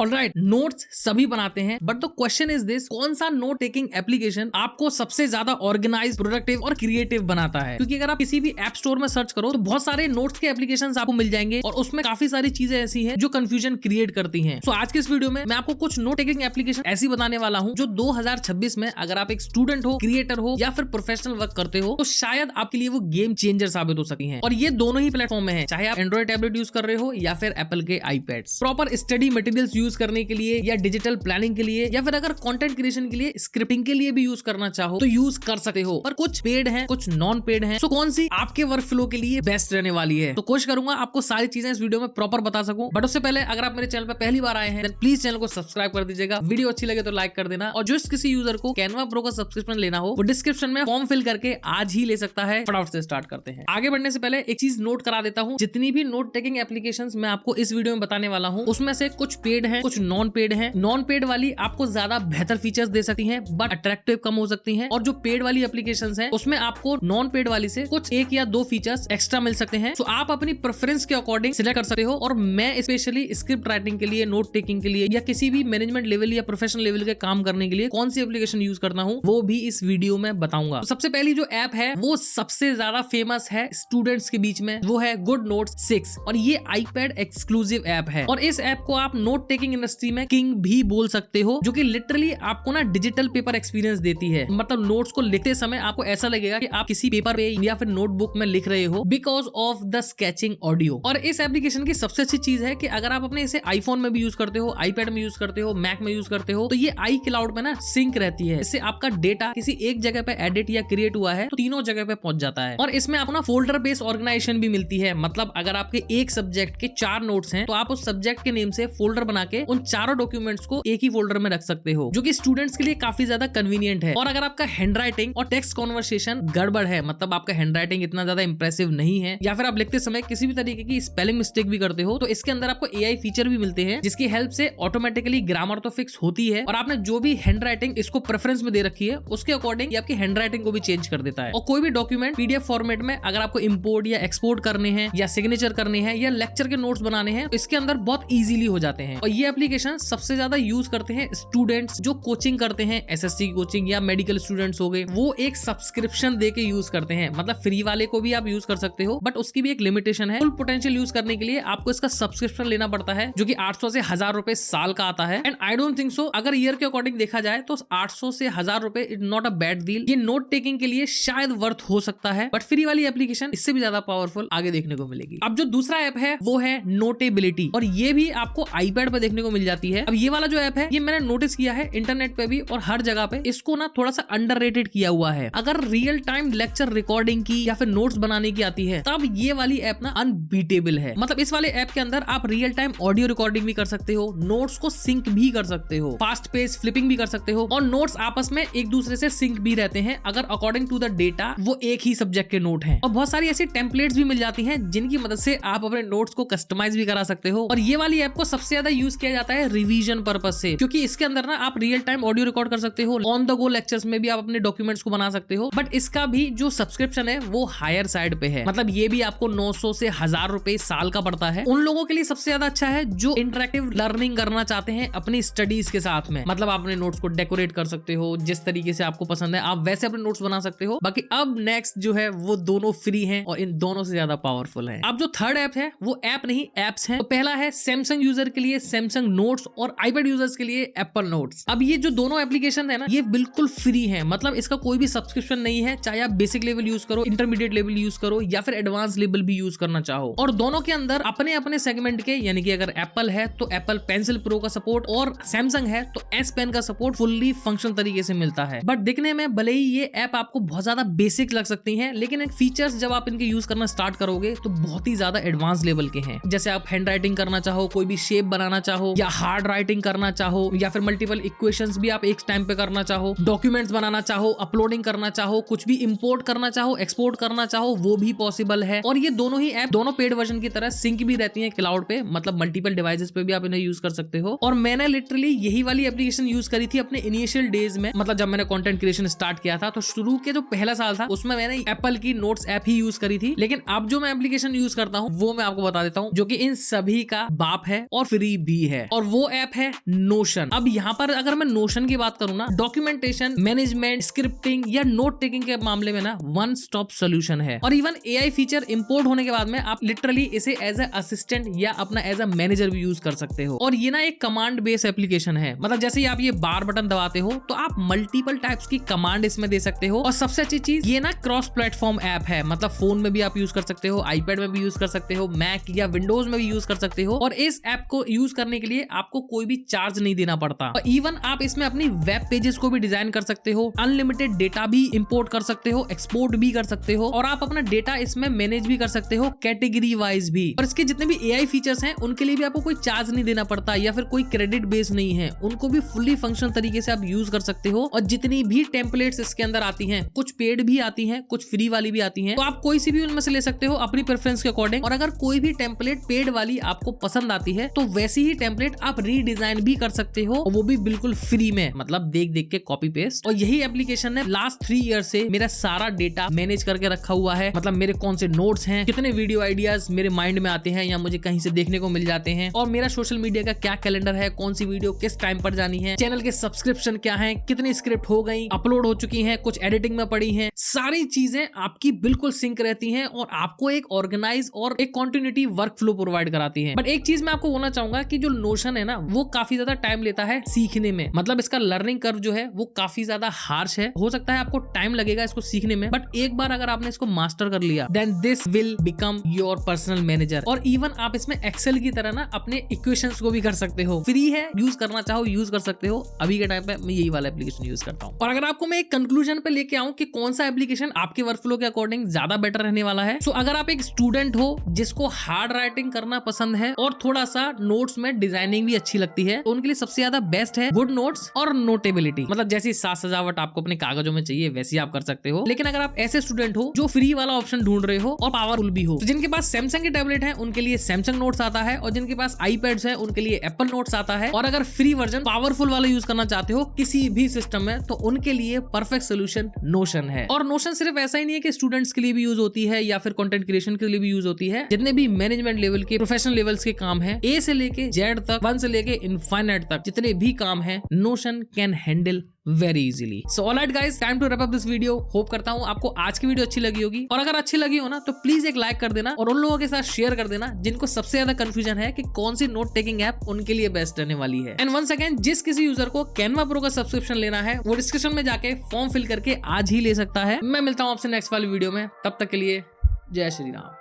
Alright, notes सभी बनाते हैं, but the question is this, कौन सा नोट टेकिंग एप्लीकेशन आपको सबसे ज्यादा ऑर्गेनाइज, प्रोडक्टिव और क्रिएटिव बनाता है? क्योंकि अगर आप किसी भी ऐप स्टोर में सर्च करो तो बहुत सारे नोट्स के एप्लीकेशंस आपको मिल जाएंगे और उसमें काफी सारी चीजें ऐसी हैं जो कंफ्यूजन क्रिएट करती हैं। सो आज के इस वीडियो में मैं आपको कुछ नोट टेकिंग एप्लीकेशन ऐसी बताने वाला हूं जो 2026 में अगर आप एक स्टूडेंट हो, क्रिएटर हो या फिर प्रोफेशनल वर्क करते हो तो शायद आपके लिए वो गेम चेंजर साबित हो सकती हैं। और ये दोनों ही प्लेटफॉर्म में है, चाहे आप एंड्रॉइड टैबलेट यूज कर रहे हो या फिर एप्पल के iPads। Proper study materials use करने के लिए या डिजिटल प्लानिंग के लिए या फिर अगर कंटेंट क्रिएशन के लिए, स्क्रिप्टिंग के लिए भी यूज करना चाहो तो यूज कर सकते हो। पर कुछ पेड हैं, कुछ नॉन पेड हैं। सो कौन सी आपके वर्क फ्लो के लिए बेस्ट रहने वाली है? तो कोशिश करूंगा आपको सारी चीजें इस वीडियो में प्रॉपर बता सकूं। बट उससे पहले अगर आप मेरे चैनल पर पहली बार आए हैं तो प्लीज चैनल को सब्सक्राइब कर दीजिएगा। वीडियो अच्छी लगे तो लाइक कर देना। और जो किसी यूजर को कैनवा प्रो का सब्सक्रिप्शन लेना हो वो डिस्क्रिप्शन में फॉर्म फिल करके आज ही ले सकता है। फटाफट से स्टार्ट करते हैं। आगे बढ़ने से पहले एक चीज नोट करा देता हूं, जितनी भी नोट टेकिंग एप्लीकेशंस मैं आपको इस वीडियो में बताने वाला हूं उसमें से कुछ पेड हैं, कुछ नॉन पेड हैं। नॉन पेड वाली आपको ज्यादा बेहतर फीचर्स दे सकती हैं बट अट्रैक्टिव कम हो सकती हैं, और जो पेड वाली एप्लीकेशंस हैं उसमें आपको नॉन पेड वाली से कुछ एक या दो फीचर्स एक्स्ट्रा मिल सकते हैं। तो आप अपनी प्रेफरेंस के अकॉर्डिंग सिलेक्ट कर सकते हो। और मैं स्पेशली स्क्रिप्ट राइटिंग के लिए, नोट टेकिंग के लिए या किसी भी मैनेजमेंट लेवल या प्रोफेशनल लेवल के काम करने के लिए कौन सी एप्लीकेशन यूज करता हूं वो भी इस वीडियो में बताऊंगा। तो सबसे पहली जो ऐप है वो सबसे ज्यादा फेमस है स्टूडेंट्स के बीच में, वो है GoodNotes 6 और ये iPad एक्सक्लूसिव ऐप है। और इस ऐप को आप नोट टेकिंग इंडस्ट्री में किंग भी बोल सकते हो, जो कि लिटरली आपको ना डिजिटल पेपर एक्सपीरियंस देती है। मतलब नोट्स को लिखते समय आपको ऐसा लगेगा कि आप किसी पेपर पे या फिर नोटबुक में लिख रहे हो because of the sketching audio. और इस एप्लीकेशन की सबसे अच्छी चीज है कि अगर आप अपने इसे आईफोन में भी यूज करते हो, iPad में यूज करते हो, मैक में यूज करते हो तो ये iCloud में ना सिंक रहती है। इससे आपका डेटा किसी एक जगह पे एडिट या क्रिएट हुआ है तो तीनों जगह पे पहुंच जाता है। और इसमें आपको ना फोल्डर बेस्ड ऑर्गेनाइजेशन भी मिलती है। मतलब अगर आपके एक सब्जेक्ट के 4 नोट्स हैं तो आप उस सब्जेक्ट के नेम से फोल्डर बना के उन चारों डॉक्यूमेंट्स को एक ही फोल्डर में रख सकते हो, जो कि स्टूडेंट्स के लिए काफी ज्यादा कन्वीनियंट है। और अगर आपका हैंडराइटिंग और टेक्स्ट कॉन्वर्सेशन गड़बड़ है, मतलब आपका हैंडराइटिंग इतना ज्यादा इंप्रेसिव नहीं है या फिर आप लिखते समय किसी भी तरीके की स्पेलिंग मिस्टेक भी करते हो, तो इसके अंदर आपको AI फीचर भी मिलते हैं जिसकी हेल्प से ऑटोमेटिकली ग्रामर तो फिक्स होती है और आपने जो भी हैंडराइटिंग इसको प्रेफरेंस में दे रखी है उसके अकॉर्डिंग आपकी हैंडराइटिंग को भी चेंज कर देता है। और कोई भी डॉक्यूमेंट PDF फॉर्मेट में अगर आपको इंपोर्ट या एक्सपोर्ट करने हैं या सिग्नेचर करने हैं या लेक्चर के नोट्स बनाने हैं तो इसके अंदर बहुत इजीली हो जाते हैं। और ये एप्लीकेशन सबसे ज्यादा यूज करते हैं स्टूडेंट्स जो कोचिंग करते हैं, SSC की कोचिंग या मेडिकल स्टूडेंट्स हो गए, वो एक सब्सक्रिप्शन दे के यूज करते हैं। मतलब फ्री वाले को भी आप यूज कर सकते हो बट उसकी भी एक लिमिटेशन है। फुल पोटेंशियल यूज करने के लिए आपको इसका सब्सक्रिप्शन लेना पड़ता है जो कि 800 से 1000 रुपए साल का आता है। And I don't think so, अगर ईयर के अकॉर्डिंग देखा जाए तो 800 से 1000 रुपए is not a bad deal. ये नोट टेकिंग के लिए शायद वर्थ हो सकता है, बट फ्री वाली एप्लीकेशन इससे भी ज्यादा पावरफुल आगे देखने को मिलेगी। अब जो दूसरा ऐप है वो है नोटेबिलिटी, और ये भी आपको iPad पे देखने को मिल जाती है। अब ये वाला जो ऐप है ये मैंने नोटिस किया है इंटरनेट पे भी और हर जगह पे इसको ना थोड़ा सा अंडररेटेड किया हुआ है। अगर रियल टाइम लेक्चर रिकॉर्डिंग की या फिर नोट्स बनाने की आती है तब ये वाली ऐप ना अनबीटेबल है। मतलब इस वाले ऐप के अंदर आप रियल टाइम ऑडियो रिकॉर्डिंग भी कर सकते हो, नोट्स को सिंक भी कर सकते हो, फास्ट पेज फ्लिपिंग भी कर सकते हो और नोट्स आपस में एक दूसरे से सिंक भी रहते हैं अगर अकॉर्डिंग टू द डेटा वो एक ही सब्जेक्ट के नोट हैं। और बहुत सारी ऐसी टेम्पलेट्स भी मिल जाती हैं जिनकी मदद से आप अपने नोट्स को कस्टमाइज भी करा सकते हो। और ये वाली ऐप को सबसे ज्यादा यूज किया जाता है रिवीजन पर्पज से, क्योंकि इसके अंदर ना आप रियल टाइम ऑडियो रिकॉर्ड कर सकते हो, ऑन द गो लेक्चर्स में भी आप अपने डॉक्यूमेंट्स को बना सकते हो। बट इसका भी जो सब्सक्रिप्शन है वो हायर साइड पे है, मतलब ये भी आपको 900 से 1000 रुपए साल का पड़ता है। उन लोगों के लिए सबसे ज्यादा अच्छा है जो इंटरेक्टिव लर्निंग करना चाहते हैं अपनी स्टडीज के साथ में। मतलब आप अपने नोट्स को डेकोरेट कर सकते हो, जिस तरीके से आपको पसंद है आप वैसे अपने नोट्स बना सकते हो। बाकी अब नेक्स्ट जो है वो दोनों फ्री हैं और इन दोनों से ज्यादा पावरफुल है। अब जो थर्ड ऐप है वो ऐप नहीं एप्स है। तो पहला है सैमसंग यूजर के लिए सैमसंग नोट्स और iPad यूजर्स के लिए एप्पल नोट्स। अब ये जो दोनों एप्लीकेशन है ना ये बिल्कुल फ्री है, मतलब इसका कोई भी सब्सक्रिप्शन नहीं है, चाहे आप बेसिक लेवल यूज करो, इंटरमीडिएट लेवल यूज करो या फिर एडवांस लेवल भी यूज करना चाहो। और दोनों के अंदर अपने अपने सेगमेंट के, यानी कि अगर एप्पल है तो एप्पल पेंसिल प्रो का सपोर्ट और सैमसंग है तो S पेन का सपोर्ट फुल्ली फंक्शनल तरीके से मिलता है। बट दिखने में भले ही ये ऐप आपको बहुत ज्यादा बेसिक लग सकती है, लेकिन फीचर्स जब आप इनके यूज करना स्टार्ट करोगे तो बहुत ही ज्यादा एडवांस लेवल के हैं। जैसे आप हैंड राइटिंग करना चाहो, कोई भी शेप बनाना चाहो या हार्ड राइटिंग करना चाहो या फिर मल्टीपल इक्वेशंस भी आप एक टाइम पे करना चाहो, डॉक्यूमेंट्स बनाना चाहो, अपलोडिंग करना चाहो, कुछ भी इंपोर्ट करना चाहो, एक्सपोर्ट करना चाहो, वो भी पॉसिबल है। और ये दोनों ही ऐप दोनों पेड वर्जन की तरह सिंक भी रहती है क्लाउड पे, मतलब मल्टीपल डिवाइसेस पे भी आप इन्हें यूज कर सकते हो। और मैंने लिटरली यही वाली एप्लीकेशन यूज करी थी अपने इनिशियल डेज में, मतलब जब मैंने कंटेंट क्रिएशन स्टार्ट किया था तो शुरू के जो पहला साल था उसमें मैंने एप्पल की नोट्स ऐप ही यूज करी थी। लेकिन अब जो मैं एप्लीकेशन यूज करता हूँ वो मैं आपको बता देता हूँ, जो कि इन सभी का बाप है और फ्री भी है और वो ऐप है नोशन। अब यहाँ पर अगर मैं नोशन की बात करूँ ना, डॉक्यूमेंटेशन, मैनेजमेंट, स्क्रिप्टिंग या नोट टेकिंग के मामले में ना वन स्टॉप सोल्यूशन है। और इवन एआई फीचर इंपोर्ट होने के बाद में आप लिटरली इसे एज ए असिस्टेंट या अपना एज अ मैनेजर भी यूज कर सकते हो। और ये ना एक कमांड बेस्ड एप्लीकेशन है, मतलब जैसे ही आप ये बार बटन दबाते हो तो आप मल्टीपल टाइप्स की कमांड इसमें दे सकते हो। और सबसे अच्छी चीज ये ना क्रॉस प्लेटफॉर्म ऐप है, मतलब फोन में भी आप यूज कर सकते हो, आईपैड में भी यूज कर सकते हो, मैक या विंडोज में भी यूज कर सकते हो। और इस ऐप को यूज करने के लिए आपको कोई भी चार्ज नहीं देना पड़ता। और इवन आप इसमें अपनी वेब पेजेस को भी डिजाइन कर सकते हो, अनलिमिटेड डेटा भी इंपोर्ट कर सकते हो, एक्सपोर्ट भी कर सकते हो, और आप अपना डेटा इसमें मैनेज भी कर सकते हो कैटेगरी वाइज भी। और इसके जितने भी एआई फीचर्स हैं उनके लिए भी आपको कोई चार्ज नहीं देना पड़ता या फिर कोई क्रेडिट बेस नहीं है, उनको भी फुल्ली फंक्शनल तरीके से आप यूज कर सकते हो। और जितनी भी टेम्पलेट्स इसके अंदर आती हैं, कुछ पेड भी आती हैं, कुछ फ्री वाली भी आती हैं, तो आप कोई सी भी उनमें से ले सकते हो अपनी प्रेफरेंस के अकॉर्डिंग। और अगर कोई भी टेम्पलेट पेड वाली आपको पसंद आती है तो वैसी ही टेम्पलेट आप रीडिजाइन भी कर सकते हो, और वो भी बिल्कुल फ्री में, मतलब देख देख के कॉपी पेस्ट। और यही एप्लीकेशन ने लास्ट 3 ईयर से मेरा सारा डेटा मैनेज करके रखा हुआ है, मतलब मेरे कौन से नोट्स हैं, कितने वीडियो आइडियाज मेरे माइंड में आते हैं या मुझे कहीं से देखने को मिल जाते हैं, और मेरा सोशल मीडिया का क्या कैलेंडर है, कौन सी वीडियो किस टाइम पर जानी है, चैनल के सब्सक्रिप्शन क्या है, कितनी स्क्रिप्ट हो गई, अपलोड हो चुकी है, कुछ एडिटिंग में पड़ी है, सारी चीजें आपकी बिल्कुल सिंक रहती हैं और आपको एक ऑर्गेनाइज और एक कंटिन्यूटी वर्क फ्लो प्रोवाइड कराती है। बट एक चीज मैं आपको बोलना चाहूंगा कि जो नोशन है ना, वो काफी ज्यादा टाइम लेता है सीखने में, मतलब इसका लर्निंग कर्व जो है वो काफी ज्यादा हार्श है। हो सकता है आपको टाइम लगेगा इसको सीखने में, बट एक बार अगर आपने इसको मास्टर कर लिया then this will become your personal manager. और इवन आप इसमें एक्सेल की तरह ना अपने इक्वेशंस को भी कर सकते हो, फ्री है, यूज करना चाहो यूज कर सकते हो। अभी के टाइम पे मैं यही वाला एप्लीकेशन यूज करता हूँ। और अगर आपको मैं एक कंक्लूजन पे लेके आऊं कि कौन सा एप्लीकेशन आपके वर्कफ्लो के अकॉर्डिंग ज्यादा बेटर रहने वाला है, सो अगर आप एक स्टूडेंट हो जिसको हार्ड राइटिंग करना पसंद है और थोड़ा सा नोट्स में डिजाइनिंग भी अच्छी लगती है, तो उनके लिए सबसे ज्यादा बेस्ट है गुड नोट्स और नोटेबिलिटी। मतलब जैसी साज सजावट आपको अपने कागजों में चाहिए वैसी आप कर सकते हो। लेकिन अगर आप ऐसे स्टूडेंट हो जो फ्री वाला ऑप्शन ढूंढ रहे हो और पावरफुल भी हो, तो जिनके पास सैमसंग की टैबलेट है उनके लिए सैमसंग नोट्स आता है, और जिनके पास आईपैड्स है उनके लिए एप्पल नोट्स आता है। और अगर फ्री वर्जन पावरफुल वाला यूज करना चाहते हो किसी भी सिस्टम में, तो उनके लिए परफेक्ट सोल्यूशन नोशन है। और नोशन सिर्फ ऐसा ही नहीं है कि स्टूडेंट्स के लिए भी यूज होती है या फिर कंटेंट क्रिएशन के लिए भी यूज होती है। जितने भी मैनेजमेंट लेवल के, प्रोफेशनल लेवल्स के काम है, ए से लेके जेड तक, 1 से लेके इनफाइनाइट तक, जितने भी काम है Notion can handle very easily. So alright guys, time to wrap up this video. Hope करता हूँ आपको आज की वीडियो अच्छी लगी होगी, और अगर अच्छी लगी हो ना तो प्लीज एक लाइक कर देना और उन लोगों के साथ शेयर कर देना जिनको सबसे ज्यादा कंफ्यूजन है कि कौन सी नोट टेकिंग ऐप उनके लिए बेस्ट रहने वाली है। एंड वंस अगेन, जिस किसी यूजर को कैनवा प्रो का सब्सक्रिप्शन लेना है वो डिस्क्रिप्शन में जाके फॉर्म फिल करके आज ही ले सकता है। मैं मिलता हूँ आपसे नेक्स्ट वाली वीडियो में, तब तक के लिए जय श्री राम।